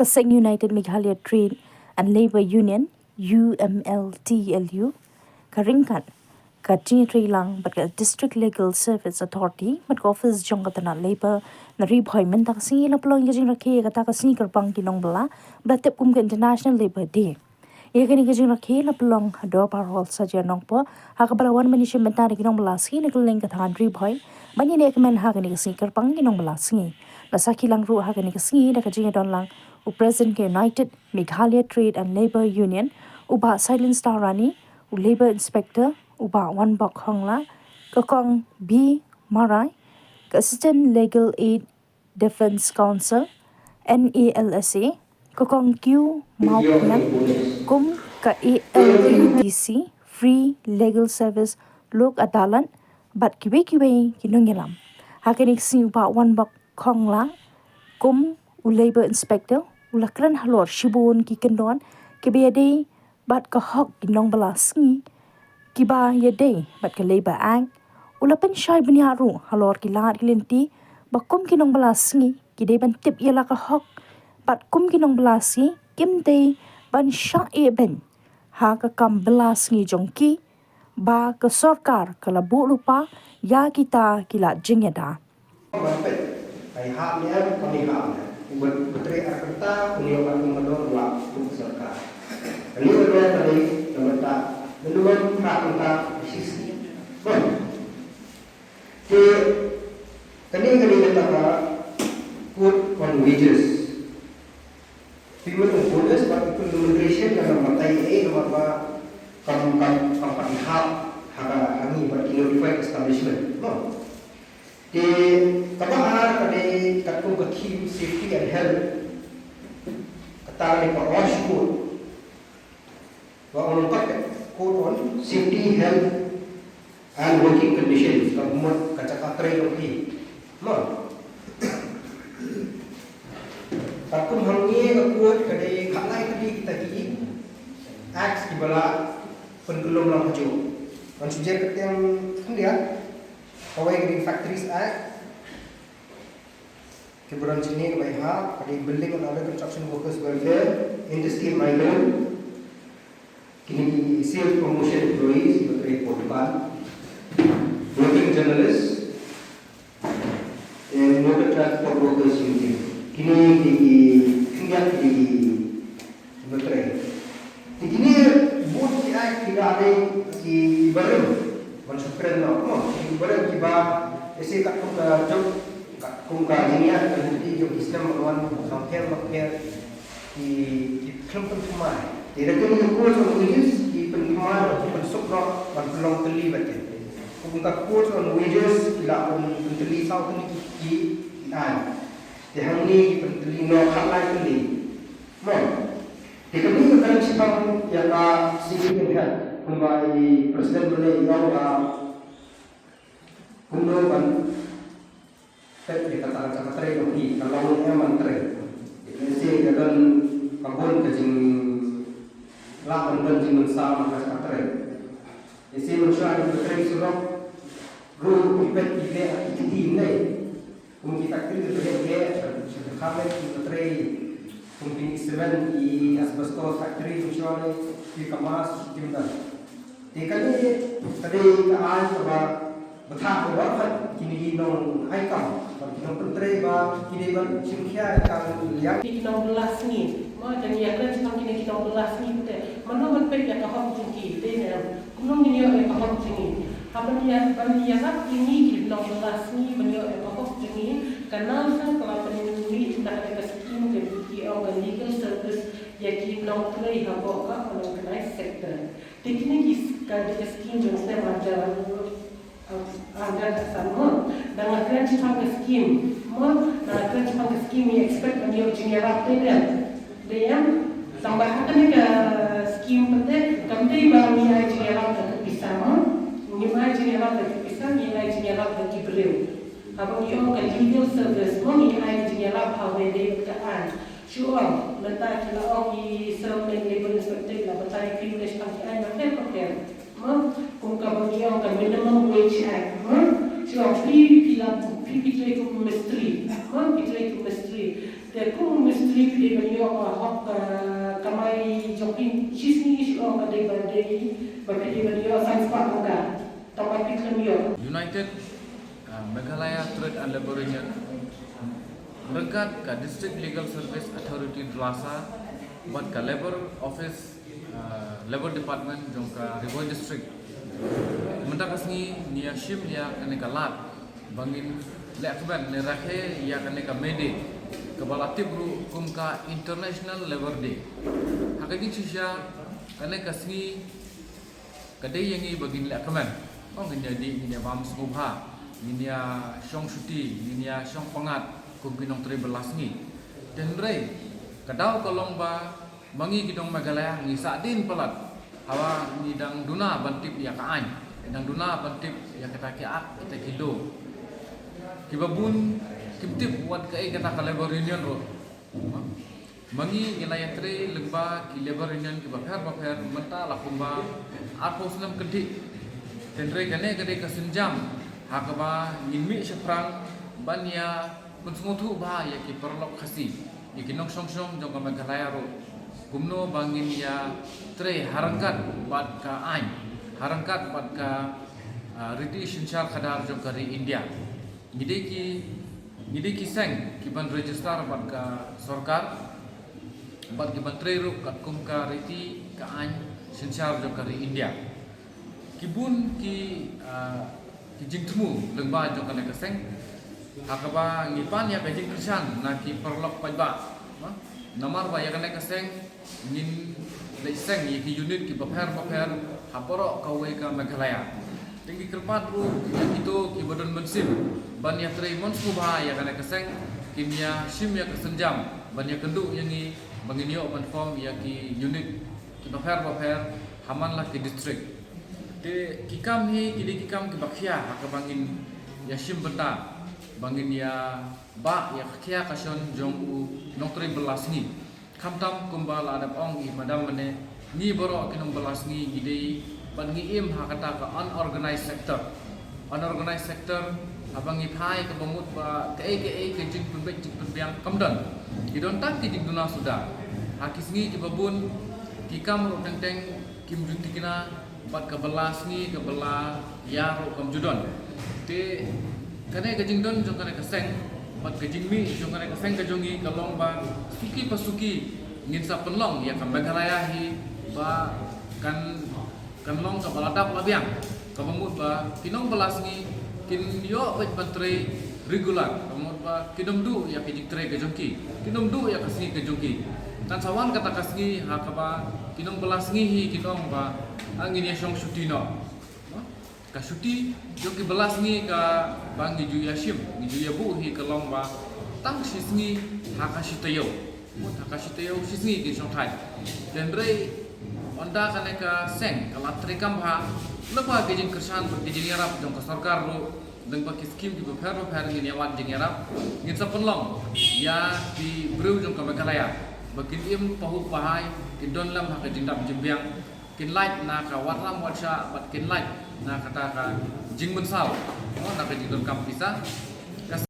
Kaseng United Meghalaya Trade and Labour Union UMLTLU karingkan ka Tree Lang but ka District Legal Service Authority but ka office jong katana labor na ribhoy men tak si la plong yajing rakhe ka ta ka si karpang kinong bala batep kum ka International Labour Day ye kani ka jing rakhe la plong do parol sa janong po ha ka balawan manishe mentari kinong bala si na keleng ka than ribhoy bani ne ekmen ha kani ka si karpang kinong bala si na sakilang ru ha kani ka si da ka jing don lang President United Meghalaya Trade and Labour Union uba Silent Star Rani Labour Inspector uba One Bok Hongla kakong B Marai Assistant Legal Aid Defence Council NALSA kakong Q Maupnan kum ka ALADC Free Legal Service Lok Adalan bat kiwe kinongelam hakinik si uba One Bok Hongla kum Labour Inspector ulakran halor shibun ki kendon kebede bat ka hok ginong balasngi kiba yede bat ka Labour ang ulapan shay bunyaru halor kilat kilenti bakum kinong balasngi kide ban tip yala ka hok bat kum kinong balasi kimde ban sha ben ha ka kam balasngi jongki ba ka sarkar kala bu lupa ya kita kilat jingyada ay hamnya pemilihan Menteri Agama Union Menurut Waktu Serta. Ini adalah tadi pemerintah menurut perintah sisi. Tadi kita put on wages. Payment of bonus, but implementation dalam matai nama company hub ini notified establishment. Di tabahar kade katku kekim safety and health kata ni wash code wa onkat code on safety health and working conditions kamu kaca katre loki no takun hangi code kade khalai kade kita ki acts di bala pengelom lang haju man sujer keteng dia Hawaii Green Factories Act, kemudian sini kebaikhan pada building and other construction workers welfare, industry migrant, kini sales promotion employees, bekerja portable, working journalists, and motor transport workers union. Kini tinggal di bekerja. Kini buat dia tidak ada di baru. Mansukran no, ibarat kiba ese kat kung ka jinia kanti jo Islam lawan sampai di kelompokan semua. Tidak kini kurs on wages di pentimar pensukro dan pelong teli baca. Kung ka kurs on wages kila on penteli sau ni ki an. Dehang ni penteli no halai teli. Mon. Dikini kan sipang ya ka sini kan. Kembali Presiden boleh yang kuno ban dikatakan sekretari lagi kalau yang menteri ini dengan kabun kecing lapan dan jimin sama sekretari ini mencuat menteri suruh ru ipet ide ini mungkin fakir itu dia kami menteri mungkin seven di asbestos factory mencuat di Kamas Jimdan. Tikali tadi kaan coba betah berapa kini nong aikam, nong penteri ba kini ban simkia kan liang. Kita belas ni, macam ni akan cakap kita belas ni betul. Mana berpek yang kaham tinggi, dia kunong ni yang kaham tinggi. Habis dia nak ini kita belas ni, benda yang kaham tinggi. Karena kalau penulis sudah ada skim dia orang legal service yang kita play habok ka organized sector. Teknik iskal di skim yang saya wajar agar sama. Dan akan cepat skim, dan akan cepat skim yang expect beliau jenera tender. Dia tambahkan ke skim penting, kami bagi jenera terpisah, nilai jenera terpisah, nilai jenera terkibru. Abang dia orang legal service, nilai jenera pawai dia kan. Sure, letak kita orang seremai labor inspector lah, betul privilege panggilan macam kung kabagi orang minimum wage act, sure, free pila, free pitray to mystery, Te kum mistri de banyo hok kamai jokin chisni ka de bande ba de banyo science park ka tempat pikir United Meghalaya Trade and Labour Union berkat ke District Legal Service Authority Dlasa buat ke Labour Office Labour Department jong ke Riboi District mendakas ni nia shim ya kene kalat bangin lekban ne rahe ya kene ka mede ke balati bru kum ka International Labour Day hakagi cisya kene kasni kadai yang bagin lekban oh menjadi ini bam subha ini syong syuti ini syong pangat kum kinong 13 ni tenrei kadau kolong ba mangi kidong Meghalaya ni sadin pelat hawa ni dang duna bantip ya kaan dang duna bantip ya kata kiak kita kido kibabun kimtip wat kai kata ka Labour Union ro mangi wilayah tre legba ki Labour Union ki bapher menta lakumba arpos nam kedik tenre kane kade kasenjam hakaba ngimi seprang banya kunsmutu ba ya ki perlok khasi ikinok song jong ka Meghalaya ro gumno bangin ya tre harangkat bat ka ain harangkat bat ka riti sinchar khadar jong kari India ngide ki seng ki ban register bat ka sarkar bat ki ban tre ru kat kum ka riti ka ain sinchar jong kari India kibun ki jingtmu lengba jong kana ka seng hakaba ngipan ya ka jingtsan na ki perlok pajba namar ba ya kana ka seng ngin leiseng ye ki unit ki bapher haporo kawe ka Meghalaya tinggi kerpat ru yang itu ki badan bensin ban ya tre mon subha ya kana ka seng kimya sim ya kesenjam ban ya kendu yang ni bangin yo ban form ya ki unit ki bapher haman lah ki district te kikam hi kidi kikam ki bakhia ka bangin ya sim benta bangin ya ba ya khia kason jong u noktre belas ni kamtam kumbal adap ong i madam mane ni boro kinong belas ni gidei ban ngi im hakata ka unorganized sector abang i phai ka bamut ba ke jing punbek jing punbiang kamdan idon tak ki jing duna sudah hakis ngi ki babun kikam ro teng kim junti kina bat ka belas ni ka bela ya ro kam judon te kane ka jing don jong kane ka seng bat ka jing mi jong kane ka seng ka jongi ka long ba suki pasuki ngin sa penlong ya ka Meghalaya hi ba kan long ka baladap labiang ka bamut ba kinong belas ni kin yo bat bantre regular bamut ba kidom du ya ki jing tre ka jongki kidom du ya ka singi ka jongki tan sawan kata kasngi ha ka ba kinong belas ngi hi kinong ba angin ya syong syutino ka syuti jongki belas ngi ka bang ju yashim ju ya bu hi ka long ba tang sisngi ha ka syutayo Takashitayo sisngi ki syong thai dan rei onda kane ka seng kala trikam ha lepa ke jing kersan ke jing yarap jong ka sarkar ro deng pa skim ki bapher ngin yawat jing yarap ngin sa penlong ya di breu jong ka Meghalaya bakin im pahu pahai kin don lam ha ka jing dap jimbiang kin light na ka watram watsha bat kin light na kata ka jing bensal na ka jing don kam pisa